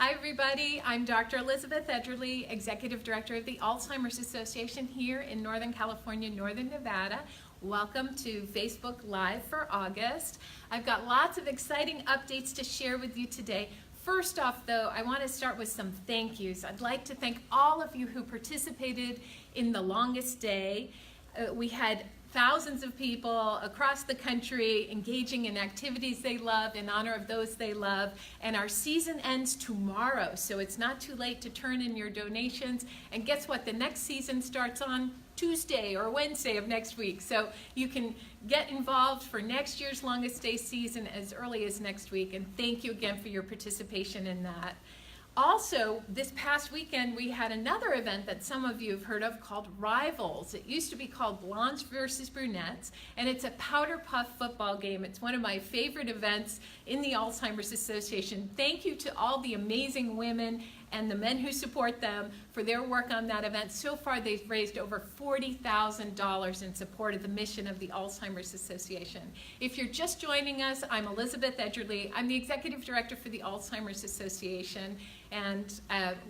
Hi everybody, I'm Dr. Elizabeth Edgerly, Executive Director of the Alzheimer's Association here in Northern California, Northern Nevada. Welcome to Facebook Live for August. I've got lots of exciting updates to share with you today. First off though, I want to start with some thank yous. I'd like to thank all of you who participated in the longest day. We had thousands of people across the country engaging in activities they love in honor of those they love, and our season ends tomorrow, so it's not too late to turn in your donations. And guess what? The next season starts on Tuesday or Wednesday of next week, so you can get involved for next year's longest day season as early as next week, and thank you again for your participation in that. Also, this past weekend we had another event that some of you have heard of called Rivals. It used to be called Blondes versus Brunettes, and it's a powder puff football game. It's one of my favorite events in the Alzheimer's Association. Thank you to all the amazing women and the men who support them for their work on that event. So far they've raised over $40,000 in support of the mission of the Alzheimer's Association. If you're just joining us, I'm Elizabeth Edgerly. I'm the Executive Director for the Alzheimer's Association, and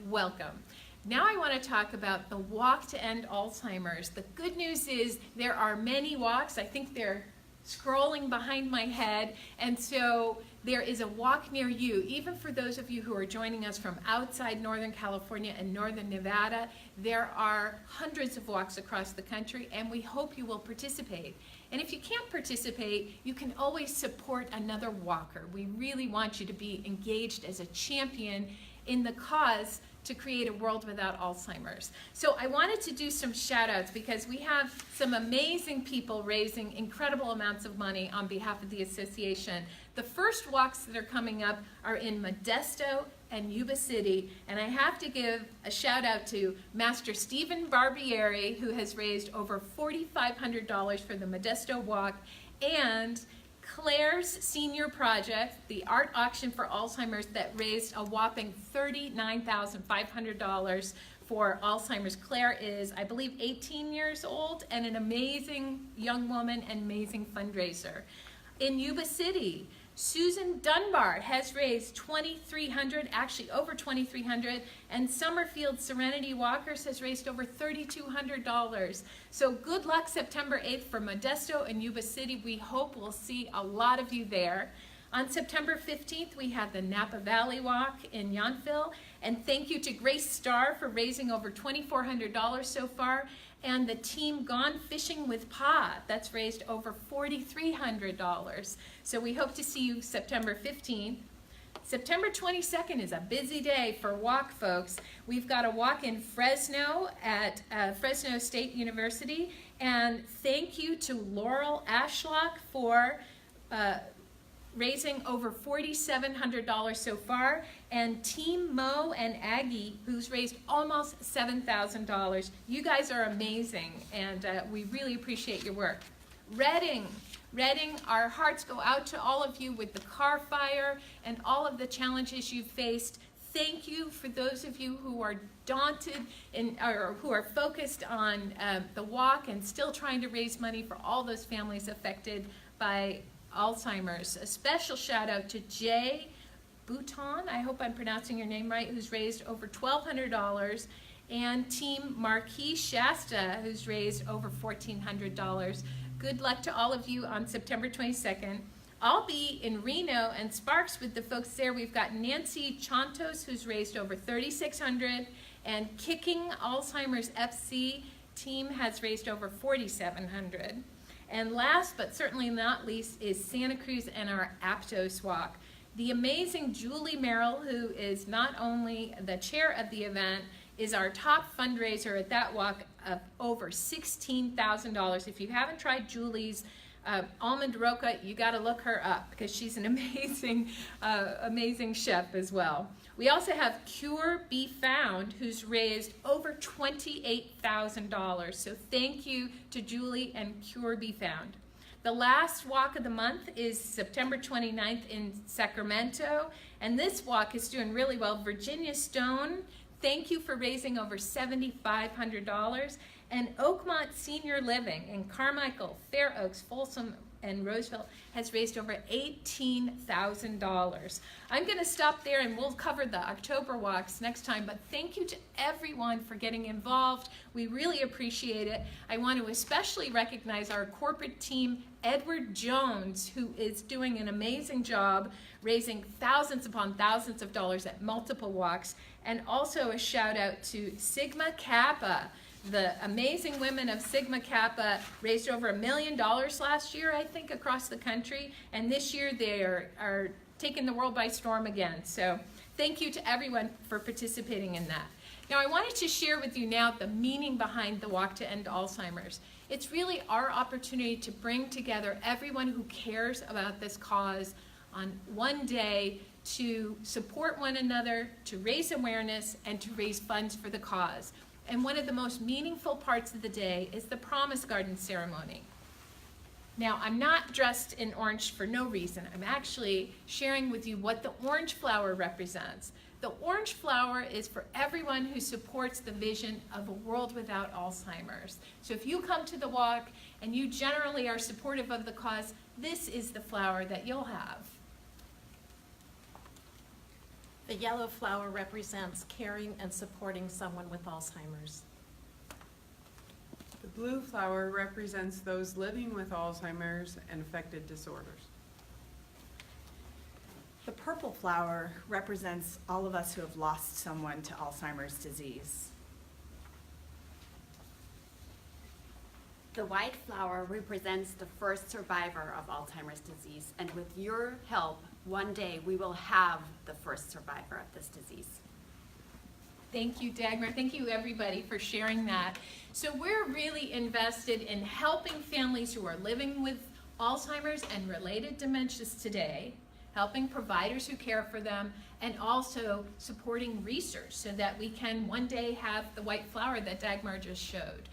welcome. Now I want to talk about the Walk to End Alzheimer's. The good news is there are many walks. I think they're scrolling behind my head, and so there is a walk near you. Even for those of you who are joining us from outside Northern California and Northern Nevada, there are hundreds of walks across the country, and we hope you will participate. And if you can't participate, you can always support another walker. We really want you to be engaged as a champion in the cause to create a world without Alzheimer's. So I wanted to do some shout outs because we have some amazing people raising incredible amounts of money on behalf of the association. The first walks that are coming up are in Modesto and Yuba City, and I have to give a shout out to Master Stephen Barbieri, who has raised over $4,500 for the Modesto walk, and Claire's Senior Project, the art auction for Alzheimer's, that raised a whopping $39,500 for Alzheimer's. Claire is, I believe, 18 years old and an amazing young woman and amazing fundraiser. In Yuba City, Susan Dunbar has raised $2,300, actually over $2,300, and Summerfield Serenity Walkers has raised over $3,200. So good luck September 8th for Modesto and Yuba City. We hope we'll see a lot of you there. On September 15th, we have the Napa Valley Walk in Yountville, and thank you to Grace Starr for raising over $2,400 so far, and the team Gone Fishing with Pa, that's raised over $4,300. So we hope to see you September 15th. September 22nd is a busy day for walk, folks. We've got a walk in Fresno at Fresno State University, and thank you to Laurel Ashlock for raising over $4,700 so far, and Team Mo and Aggie, who's raised almost $7,000. You guys are amazing, and we really appreciate your work. Reading, our hearts go out to all of you with the car fire and all of the challenges you've faced. Thank you for those of you who are daunted or who are focused on the walk and still trying to raise money for all those families affected by Alzheimer's. A special shout out to Jay Bouton, I hope I'm pronouncing your name right, who's raised over $1,200, and Team Marquis Shasta, who's raised over $1,400. Good luck to all of you on September 22nd. I'll be in Reno and Sparks with the folks there. We've got Nancy Chantos, who's raised over $3,600, and Kicking Alzheimer's FC team has raised over $4,700. And last but certainly not least is Santa Cruz and our Aptos Walk. The amazing Julie Merrill, who is not only the chair of the event, is our top fundraiser at that walk of over $16,000. If you haven't tried Julie's almond roca, you got to look her up because she's an amazing, amazing chef as well. We also have Cure Be Found, who's raised over $28,000. So thank you to Julie and Cure Be Found. The last walk of the month is September 29th in Sacramento, and this walk is doing really well. Virginia Stone, thank you for raising over $7,500. And Oakmont Senior Living in Carmichael, Fair Oaks, Folsom, and Roseville has raised over $18,000. I'm going to stop there and we'll cover the October walks next time, but thank you to everyone for getting involved. We really appreciate it. I want to especially recognize our corporate team, Edward Jones, who is doing an amazing job raising thousands upon thousands of dollars at multiple walks, and also a shout out to Sigma Kappa. The amazing women of Sigma Kappa raised over $1 million last year, I think, across the country, and this year they are taking the world by storm again. So thank you to everyone for participating in that. Now I wanted to share with you now the meaning behind the Walk to End Alzheimer's. It's really our opportunity to bring together everyone who cares about this cause on one day to support one another, to raise awareness, and to raise funds for the cause. And one of the most meaningful parts of the day is the Promise Garden ceremony. Now, I'm not dressed in orange for no reason. I'm actually sharing with you what the orange flower represents. The orange flower is for everyone who supports the vision of a world without Alzheimer's. So if you come to the walk and you generally are supportive of the cause, this is the flower that you'll have. The yellow flower represents caring and supporting someone with Alzheimer's. The blue flower represents those living with Alzheimer's and affected disorders. The purple flower represents all of us who have lost someone to Alzheimer's disease. The white flower represents the first survivor of Alzheimer's disease, and with your help, one day we will have the first survivor of this disease. Thank you, Dagmar. Thank you, everybody, for sharing that. So we're really invested in helping families who are living with Alzheimer's and related dementias today, helping providers who care for them, and also supporting research so that we can one day have the white flower that Dagmar just showed.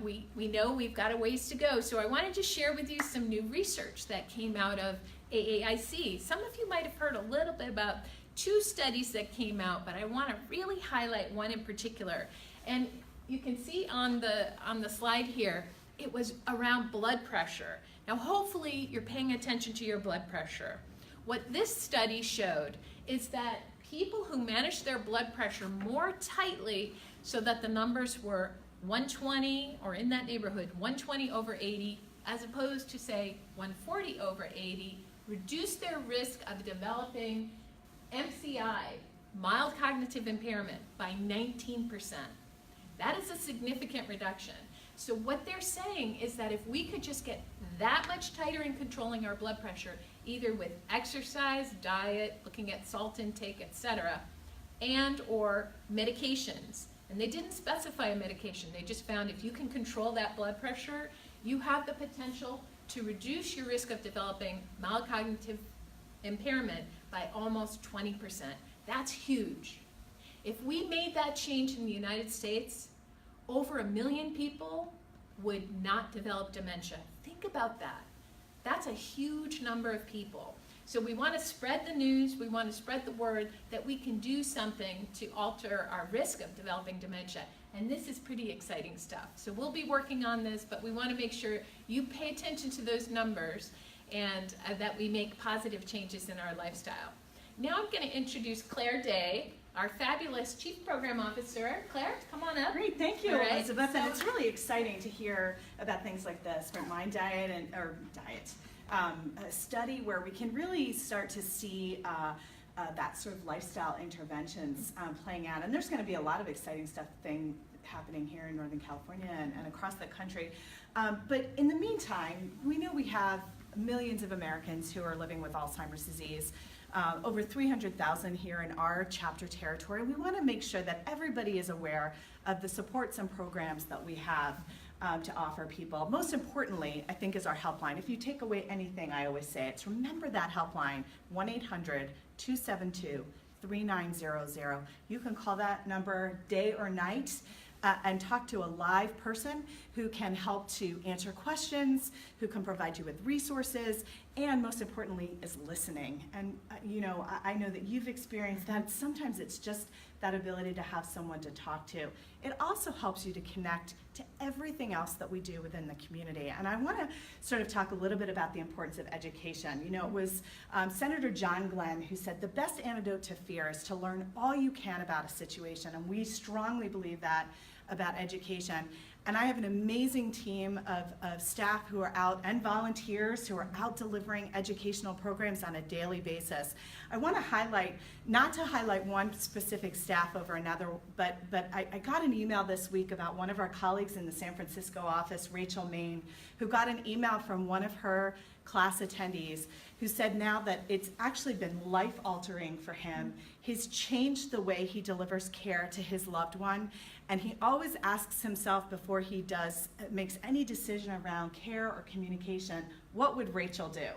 We know we've got a ways to go, so I wanted to share with you some new research that came out of AAIC. Some of you might have heard a little bit about 2 studies that came out, but I want to really highlight one in particular. And you can see on the slide here, it was around blood pressure. Now hopefully you're paying attention to your blood pressure. What this study showed is that people who managed their blood pressure more tightly so that the numbers were 120 or in that neighborhood, 120 over 80, as opposed to say 140 over 80, reduced their risk of developing MCI, mild cognitive impairment, by 19%. That is a significant reduction. So what they're saying is that if we could just get that much tighter in controlling our blood pressure, either with exercise, diet, looking at salt intake, etc., and or medications, and they didn't specify a medication, they just found if you can control that blood pressure, you have the potential to reduce your risk of developing mild cognitive impairment by almost 20%. That's huge. If we made that change in the United States, over 1 million people would not develop dementia. Think about that. That's a huge number of people. So we want to spread the news, we want to spread the word that we can do something to alter our risk of developing dementia. And this is pretty exciting stuff. So we'll be working on this, but we want to make sure you pay attention to those numbers and that we make positive changes in our lifestyle. Now I'm going to introduce Claire Day, our fabulous Chief Program Officer. Claire, come on up. Great, thank you, All right, Elizabeth. And so- it's really exciting to hear about things like this, Smart Mind Diet a study where we can really start to see that sort of lifestyle interventions playing out. And there's going to be a lot of exciting stuff happening here in Northern California and across the country. But in the meantime, we know we have millions of Americans who are living with Alzheimer's disease. Over 300,000 here in our chapter territory. We want to make sure that everybody is aware of the supports and programs that we have to offer people. Most importantly, I think, is our helpline. If you take away anything, I always say it's remember that helpline, 1-800-272-3900. You can call that number day or night and talk to a live person who can help to answer questions, who can provide you with resources, and most importantly is listening. And you know, I know that you've experienced that. Sometimes it's just that ability to have someone to talk to. It also helps you to connect to everything else that we do within the community. And I want to sort of talk a little bit about the importance of education. You know, it was Senator John Glenn who said the best antidote to fear is to learn all you can about a situation, and we strongly believe that about education. And I have an amazing team of staff who are out, and volunteers who are out delivering educational programs on a daily basis. I want to highlight, not to highlight one specific staff over another, but I got an email this week about one of our colleagues in the San Francisco office, Rachel Main, who got an email from one of her class attendees who said now that it's actually been life-altering for him. He's changed the way he delivers care to his loved one, and he always asks himself before he makes any decision around care or communication, what would Rachel do?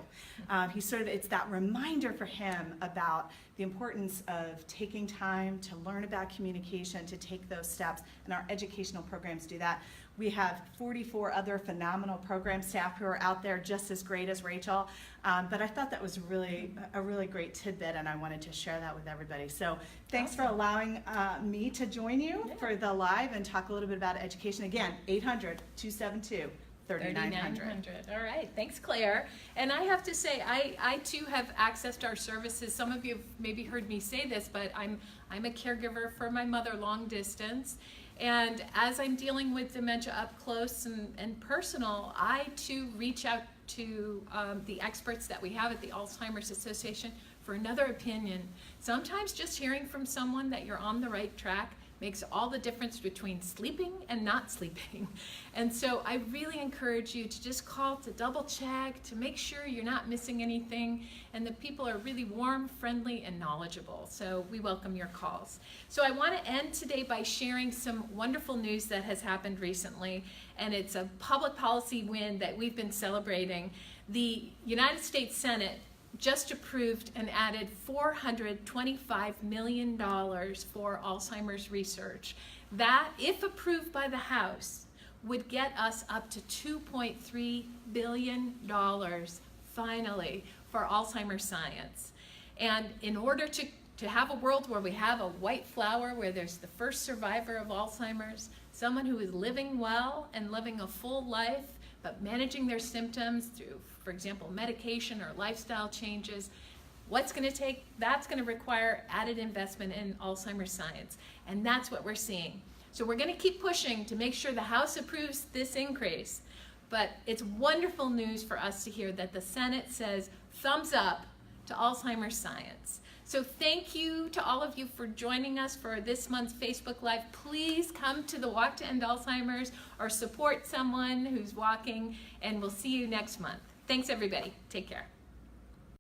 It's that reminder for him about the importance of taking time to learn about communication, to take those steps, and our educational programs do that. We have 44 other phenomenal program staff who are out there just as great as Rachel. But I thought that was a really great tidbit, and I wanted to share that with everybody. So thanks for allowing me to join you for the live and talk a little bit about education. Again, 800-272-3900. 3900. All right, thanks, Claire. And I have to say, I too have accessed our services. Some of you have maybe heard me say this, but I'm a caregiver for my mother long distance. And as I'm dealing with dementia up close and personal, I too reach out to the experts that we have at the Alzheimer's Association for another opinion. Sometimes just hearing from someone that you're on the right track makes all the difference between sleeping and not sleeping. And so I really encourage you to just call to double check, to make sure you're not missing anything, and the people are really warm, friendly, and knowledgeable. So we welcome your calls. So I want to end today by sharing some wonderful news that has happened recently, and it's a public policy win that we've been celebrating. The United States Senate just approved and added $425 million for Alzheimer's research. That, if approved by the House, would get us up to $2.3 billion, finally, for Alzheimer's science. And in order to have a world where we have a white flower, where there's the first survivor of Alzheimer's, someone who is living well and living a full life, but managing their symptoms through, for example, medication or lifestyle changes, what's going to take? That's going to require added investment in Alzheimer's science. And that's what we're seeing. So we're going to keep pushing to make sure the House approves this increase. But it's wonderful news for us to hear that the Senate says thumbs up to Alzheimer's science. So thank you to all of you for joining us for this month's Facebook Live. Please come to the Walk to End Alzheimer's or support someone who's walking, and we'll see you next month. Thanks, everybody. Take care.